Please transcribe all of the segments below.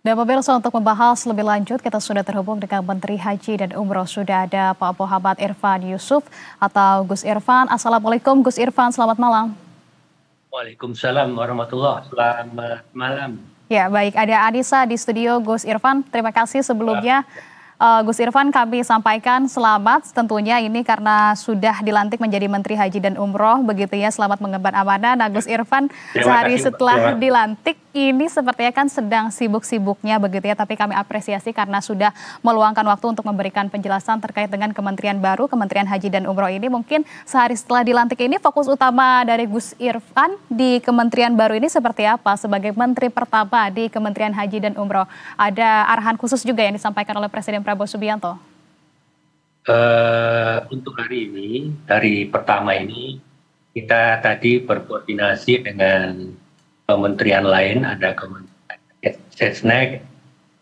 Dan pemirsa untuk membahas lebih lanjut kita sudah terhubung dengan Menteri Haji dan Umroh. Sudah ada Pak Muhammad Irfan Yusuf atau Gus Irfan. Assalamualaikum Gus Irfan, selamat malam. Waalaikumsalam warahmatullah. Selamat malam. Ya baik, ada Anissa di studio Gus Irfan. Terima kasih sebelumnya. Gus Irfan, kami sampaikan selamat tentunya ini karena sudah dilantik menjadi Menteri Haji dan Umroh begitu ya, selamat mengemban amanah. Nah Gus Irfan, sehari setelah dilantik ini sepertinya kan sedang sibuk-sibuknya begitu ya, tapi kami apresiasi karena sudah meluangkan waktu untuk memberikan penjelasan terkait dengan kementerian baru, Kementerian Haji dan Umroh ini. Mungkin sehari setelah dilantik ini fokus utama dari Gus Irfan di kementerian baru ini seperti apa sebagai Menteri pertama di Kementerian Haji dan Umroh? Ada arahan khusus juga yang disampaikan oleh Presiden Prabowo Subianto? Untuk hari ini, hari pertama ini, kita tadi berkoordinasi dengan kementerian lain, ada Kementerian Sesnek,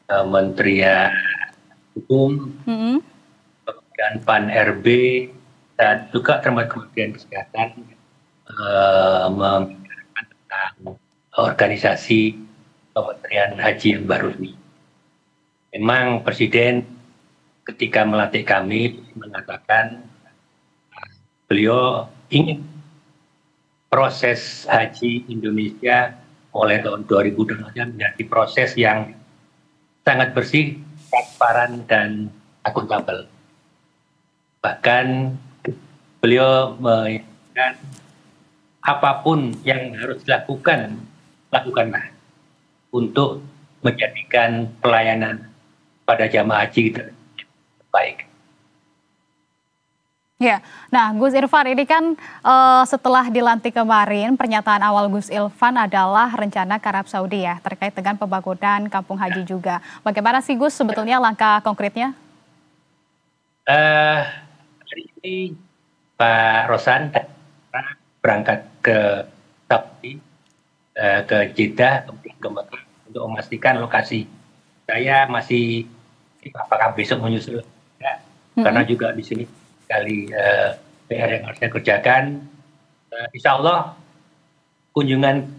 Kementerian Hukum, Kementerian Pan-RB, dan juga termasuk Kementerian Kesehatan, membicarakan tentang organisasi Kementerian Haji yang baru ini. Memang Presiden ketika melantik kami mengatakan beliau ingin proses haji Indonesia mulai tahun 2020 menjadi proses yang sangat bersih, transparan, dan akuntabel. Bahkan beliau mengingatkan apapun yang harus dilakukan, lakukanlah untuk menjadikan pelayanan pada jamaah haji kita baik. Ya, nah Gus Irfan ini kan setelah dilantik kemarin pernyataan awal Gus Irfan adalah rencana ke Arab Saudi ya terkait dengan pembangunan kampung haji juga. Bagaimana sih Gus sebetulnya langkah konkretnya? Hari ini Pak Rosan berangkat ke Saudi, ke Jeddah ke Mekah untuk memastikan lokasi. Saya masih apakah besok menyusul ya, karena juga di sini sekali PR yang harus saya kerjakan. Insya Allah kunjungan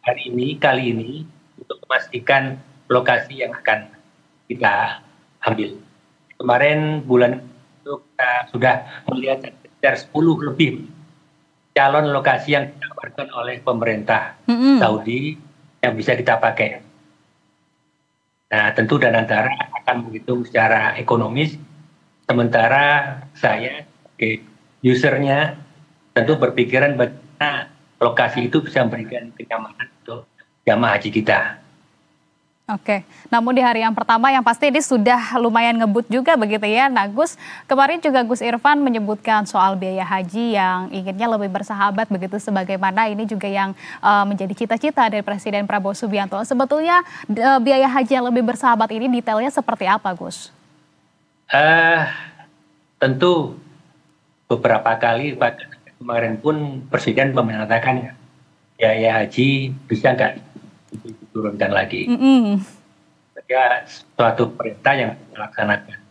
kali ini untuk memastikan lokasi yang akan kita ambil. Kemarin bulan itu kita sudah melihat sekitar 10 lebih calon lokasi yang ditawarkan oleh pemerintah Saudi yang bisa kita pakai. Nah, tentu dan antara akan menghitung secara ekonomis, sementara saya sebagai usernya tentu berpikiran bagaimana lokasi itu bisa memberikan kenyamanan untuk jamaah haji kita. Oke, namun di hari yang pertama yang pasti ini sudah lumayan ngebut juga begitu ya. Nah Gus, kemarin juga Gus Irfan menyebutkan soal biaya haji yang inginnya lebih bersahabat begitu, sebagaimana ini juga yang menjadi cita-cita dari Presiden Prabowo Subianto. Sebetulnya biaya haji yang lebih bersahabat ini detailnya seperti apa Gus? Tentu beberapa kali kemarin pun Presiden mengatakan biaya haji bisa nggak diturunkan lagi. Ya, suatu perintah yang dilaksanakan.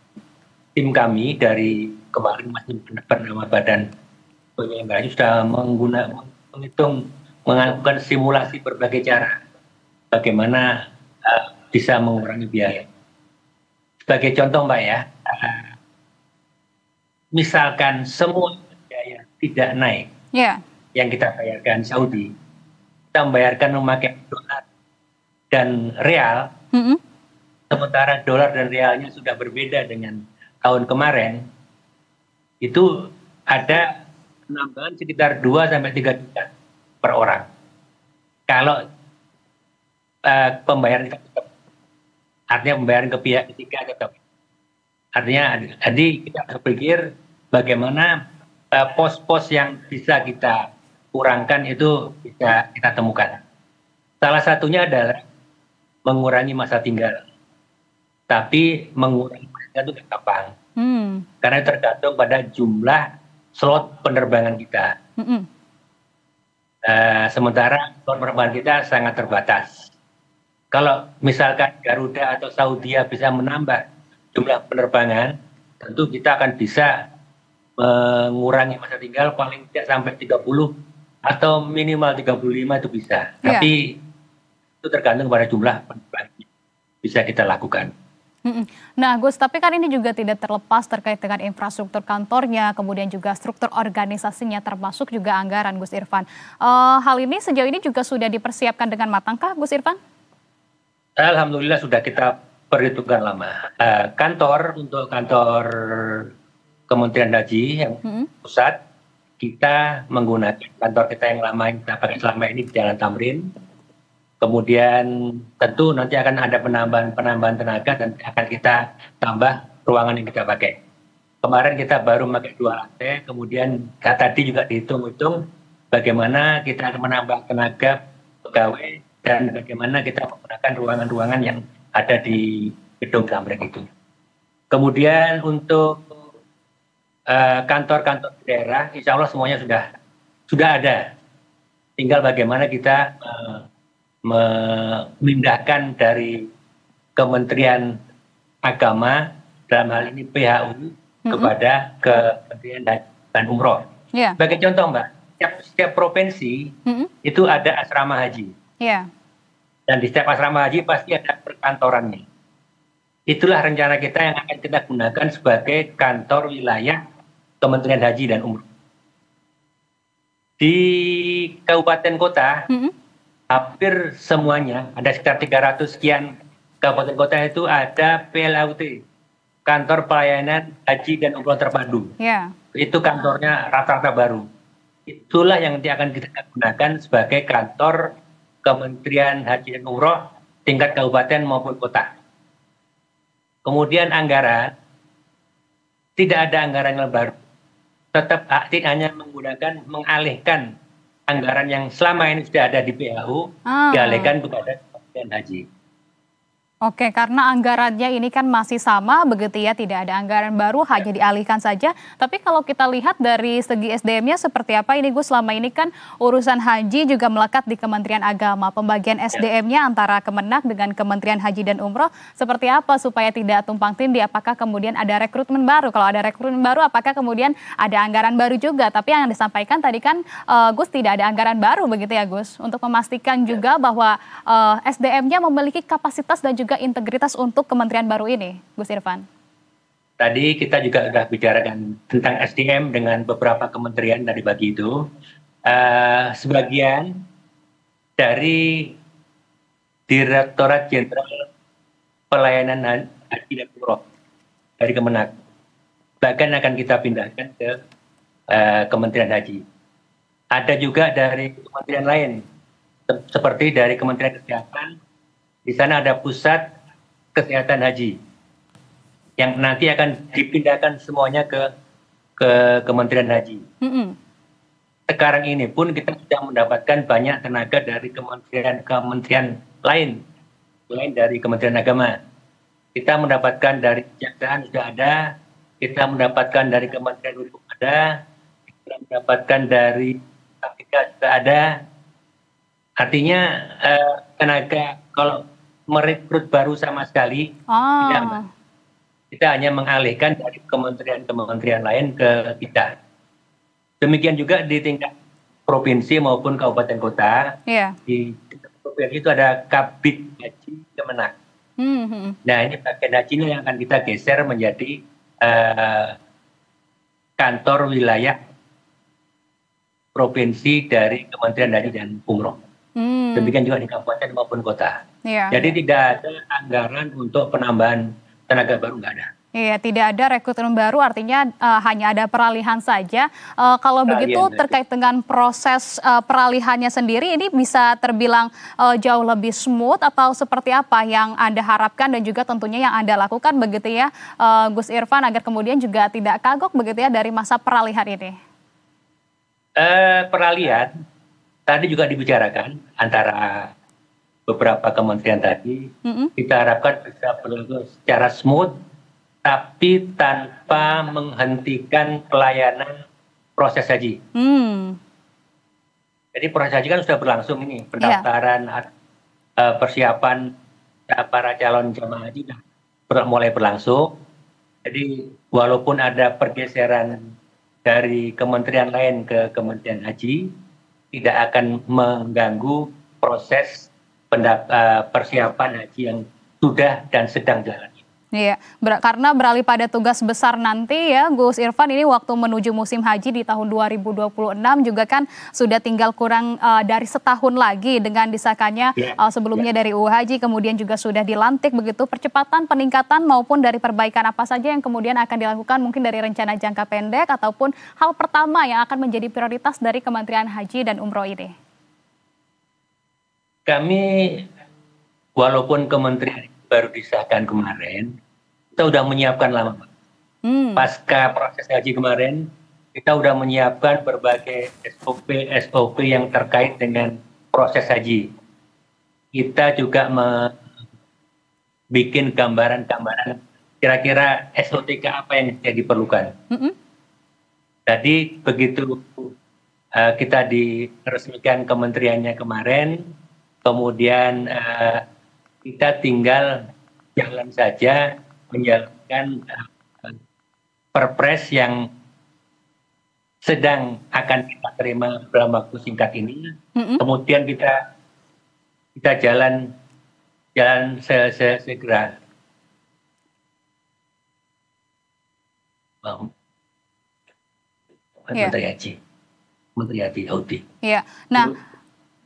Tim kami dari kemarin masih bernama Badan Penyelenggara sudah melakukan simulasi berbagai cara bagaimana bisa mengurangi biaya. Sebagai contoh Mbak ya, misalkan semua biaya tidak naik, yang kita bayarkan Saudi, kita membayarkan memakai dolar dan real, sementara dolar dan realnya sudah berbeda dengan tahun kemarin, itu ada penambahan sekitar 2-3 juta per orang. Kalau pembayaran tetap, artinya pembayaran ke pihak ketiga tetap. Artinya, jadi kita berpikir bagaimana pos-pos yang bisa kita kurangkan itu bisa kita temukan. Salah satunya adalah mengurangi masa tinggal. Tapi mengurangi masa tinggal itu tidak gampang. Karena tergantung pada jumlah slot penerbangan kita. Sementara slot penerbangan kita sangat terbatas. Kalau misalkan Garuda atau Saudi bisa menambah jumlah penerbangan, tentu kita akan bisa mengurangi masa tinggal paling tidak sampai 30 atau minimal 35 itu bisa. Tapi itu tergantung pada jumlah penerbangan. bisa kita lakukan. Nah, Gus, tapi kan ini juga tidak terlepas terkait dengan infrastruktur kantornya, kemudian juga struktur organisasinya, termasuk juga anggaran, Gus Irfan. Hal ini sejauh ini juga sudah dipersiapkan dengan matangkah, Gus Irfan? Alhamdulillah sudah kita perhitungkan lama. Untuk kantor Kementerian Haji yang pusat, kita menggunakan kantor kita yang lama yang kita pakai selama ini di Jalan Tamrin. Kemudian tentu nanti akan ada penambahan tenaga dan akan kita tambah ruangan yang kita pakai. Kemarin kita baru pakai 2 lantai, kemudian tadi juga dihitung-hitung bagaimana kita akan menambah tenaga pegawai dan bagaimana kita menggunakan ruangan-ruangan yang ada di gedung Tamrin itu. Kemudian untuk kantor-kantor daerah, insya Allah semuanya sudah ada. Tinggal bagaimana kita memindahkan dari Kementerian Agama dalam hal ini PHU kepada Kementerian Haji dan Umroh. Sebagai contoh, Mbak, setiap provinsi itu ada asrama haji. Dan di setiap asrama haji pasti ada perkantorannya. Itulah rencana kita yang akan kita gunakan sebagai kantor wilayah Kementerian Haji dan Umroh. Di kabupaten kota, hampir semuanya, ada sekitar 300 sekian kabupaten kota itu ada PLAUT, Kantor Pelayanan Haji dan Umroh Terpadu. Itu kantornya rata-rata baru. Itulah yang nanti akan kita gunakan sebagai kantor Kementerian Haji dan Umroh tingkat kabupaten maupun kota. Kemudian anggaran, tidak ada anggaran yang baru. Tetap aktif hanya mengalihkan anggaran yang selama ini sudah ada di PHU, dialihkan kepada Kementerian Haji. Oke, karena anggarannya ini kan masih sama begitu ya, tidak ada anggaran baru, hanya dialihkan saja. Tapi kalau kita lihat dari segi SDM-nya seperti apa ini Gus, selama ini kan urusan haji juga melekat di Kementerian Agama. Pembagian SDM-nya antara Kemenak dengan Kementerian Haji dan Umroh seperti apa supaya tidak tumpang tindih? Apakah kemudian ada rekrutmen baru? Kalau ada rekrutmen baru, apakah kemudian ada anggaran baru juga? Tapi yang disampaikan tadi kan Gus, tidak ada anggaran baru begitu ya Gus, untuk memastikan juga bahwa SDM-nya memiliki kapasitas dan juga integritas untuk kementerian baru ini, Gus Irfan. Tadi kita juga sudah bicarakan tentang SDM dengan beberapa kementerian dari bagi itu. Sebagian dari Direktorat Jenderal Pelayanan Haji dan Umroh dari Kemenak, bahkan akan kita pindahkan ke Kementerian Haji. Ada juga dari kementerian lain, seperti dari Kementerian Kesehatan. Di sana ada pusat kesehatan haji yang nanti akan dipindahkan semuanya ke Kementerian Haji. Sekarang ini pun kita sudah mendapatkan banyak tenaga dari kementerian lain selain dari Kementerian Agama. Kita mendapatkan dari Kejaksaan sudah ada, kita mendapatkan dari Kementerian Hukum ada, kita mendapatkan dari KPK juga ada. Artinya tenaga kalau merekrut baru sama sekali, tidak. Kita hanya mengalihkan dari kementerian lain ke kita. Demikian juga di tingkat provinsi maupun kabupaten kota. Di tingkat provinsi itu ada Kabid Haji Kemenak. Nah, ini bagian hajinya yang akan kita geser menjadi kantor wilayah provinsi dari Kementerian Haji dan Umroh. Demikian juga di kabupaten maupun kota. Jadi tidak ada anggaran untuk penambahan tenaga baru, nggak ada. Iya, tidak ada rekrutmen baru, artinya hanya ada peralihan saja. Kalau begitu terkait dengan proses peralihannya sendiri, ini bisa terbilang jauh lebih smooth atau seperti apa yang Anda harapkan dan juga tentunya yang Anda lakukan begitu ya, Gus Irfan, agar kemudian juga tidak kagok begitu ya dari masa peralihan ini? Peralihan tadi juga dibicarakan antara beberapa kementerian tadi. Kita harapkan bisa berlangsung secara smooth, tapi tanpa menghentikan pelayanan proses haji. Jadi proses haji kan sudah berlangsung ini, pendaftaran, persiapan para calon jamaah haji sudah mulai berlangsung. Jadi walaupun ada pergeseran dari kementerian lain ke Kementerian Haji, tidak akan mengganggu proses persiapan haji yang sudah dan sedang jalan. Iya, karena beralih pada tugas besar nanti ya, Gus Irfan, ini waktu menuju musim haji di tahun 2026 juga kan sudah tinggal kurang dari setahun lagi dengan disahkannya sebelumnya dari UU Haji, kemudian juga sudah dilantik begitu. Percepatan, peningkatan maupun dari perbaikan apa saja yang kemudian akan dilakukan mungkin dari rencana jangka pendek ataupun hal pertama yang akan menjadi prioritas dari Kementerian Haji dan Umroh ini? Kami, walaupun kementerian baru disahkan kemarin, kita sudah menyiapkan lama. Pasca proses haji kemarin, kita sudah menyiapkan berbagai SOP yang terkait dengan proses haji. Kita juga bikin gambaran-gambaran kira-kira SOTK apa yang diperlukan. Jadi begitu kita diresmikan kementeriannya kemarin, kemudian kita tinggal jalan saja menjalankan perpres yang sedang akan kita terima dalam waktu singkat ini. Kemudian kita jalan segera. Menteri Haji Saudi. Iya. Nah,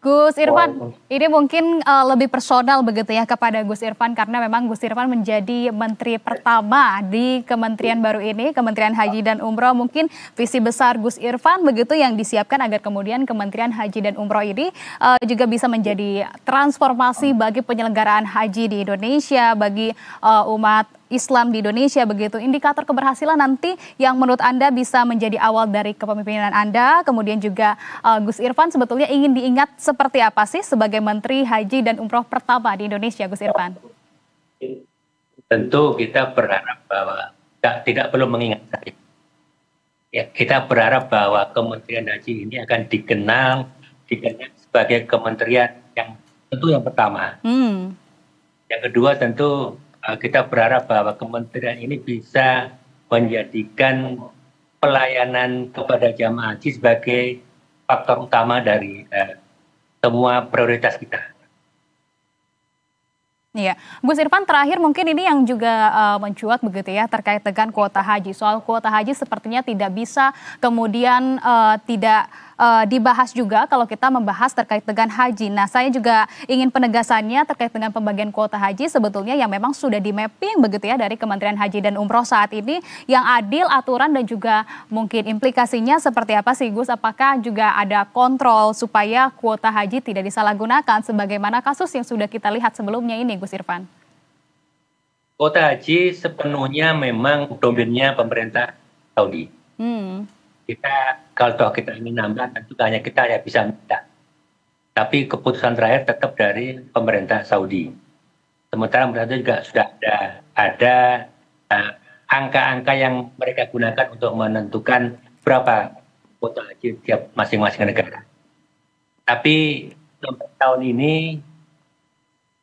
Gus Irfan, ini mungkin lebih personal begitu ya kepada Gus Irfan karena memang Gus Irfan menjadi menteri pertama di kementerian baru ini, Kementerian Haji dan Umroh. Mungkin visi besar Gus Irfan begitu yang disiapkan agar kemudian Kementerian Haji dan Umroh ini juga bisa menjadi transformasi bagi penyelenggaraan haji di Indonesia, bagi umat Islam di Indonesia begitu. Indikator keberhasilan nanti yang menurut Anda bisa menjadi awal dari kepemimpinan Anda, kemudian juga Gus Irfan sebetulnya ingin diingat seperti apa sih sebagai Menteri Haji dan Umroh pertama di Indonesia, Gus Irfan? Tentu kita berharap bahwa tidak perlu mengingat saya. Ya, kita berharap bahwa Kementerian Haji ini akan dikenal sebagai kementerian yang tentu yang pertama. Yang kedua tentu kita berharap bahwa kementerian ini bisa menjadikan pelayanan kepada jamaah haji sebagai faktor utama dari semua prioritas kita. Iya, Gus Irfan terakhir mungkin ini yang juga mencuat begitu ya terkait dengan kuota haji. Soal kuota haji sepertinya tidak bisa kemudian tidak dibahas juga kalau kita membahas terkait dengan haji. Nah, saya juga ingin penegasannya terkait dengan pembagian kuota haji sebetulnya yang memang sudah di mapping begitu ya dari Kementerian Haji dan Umroh saat ini yang adil aturan dan juga mungkin implikasinya seperti apa sih Gus? Apakah juga ada kontrol supaya kuota haji tidak disalahgunakan sebagaimana kasus yang sudah kita lihat sebelumnya ini Gus Irfan? Kuota haji sepenuhnya memang domainnya pemerintah Saudi. Kita kalau kita ingin nambah tentu hanya kita ya bisa minta. Tapi keputusan terakhir tetap dari pemerintah Saudi. Sementara pemerintah juga sudah ada angka-angka yang mereka gunakan untuk menentukan berapa kuota haji tiap masing-masing negara. Tapi sampai tahun ini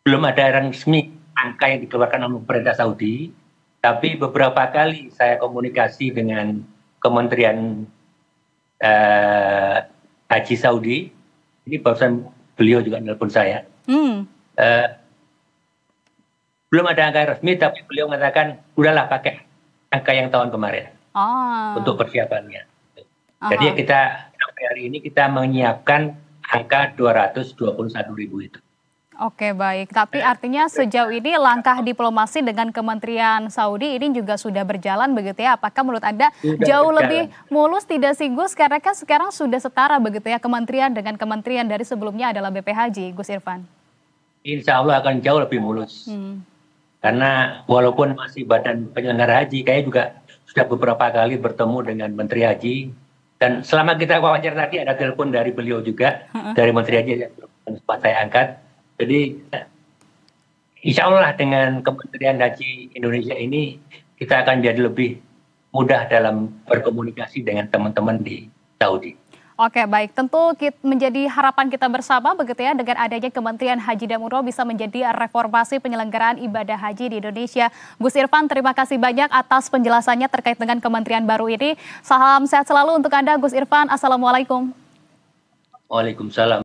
belum ada resmi angka yang dikeluarkan oleh pemerintah Saudi. Tapi beberapa kali saya komunikasi dengan Kementerian Haji Saudi, ini barusan beliau juga nelpon saya. Belum ada angka resmi, tapi beliau mengatakan udahlah pakai angka yang tahun kemarin untuk persiapannya. Jadi kita sampai hari ini kita menyiapkan angka 221.000 itu. Oke, baik. Tapi artinya sejauh ini langkah diplomasi dengan Kementerian Saudi ini juga sudah berjalan begitu ya? Apakah menurut Anda jauh lebih mulus tidak sih Gus? Karena kan sekarang sudah setara begitu ya kementerian dengan kementerian dari sebelumnya adalah BP Haji, Gus Irfan. Insya Allah akan jauh lebih mulus. Karena walaupun masih badan penyelenggara haji, kayaknya juga sudah beberapa kali bertemu dengan Menteri Haji. Dan selama kita wawancara tadi ada telepon dari beliau juga, dari Menteri Haji yang sempat saya angkat. Jadi insya Allah dengan Kementerian Haji Indonesia ini kita akan jadi lebih mudah dalam berkomunikasi dengan teman-teman di Saudi. Oke, baik. Tentu menjadi harapan kita bersama begitu ya dengan adanya Kementerian Haji dan Umroh bisa menjadi reformasi penyelenggaraan ibadah haji di Indonesia. Gus Irfan, terima kasih banyak atas penjelasannya terkait dengan kementerian baru ini. Salam sehat selalu untuk Anda Gus Irfan. Assalamualaikum. Waalaikumsalam.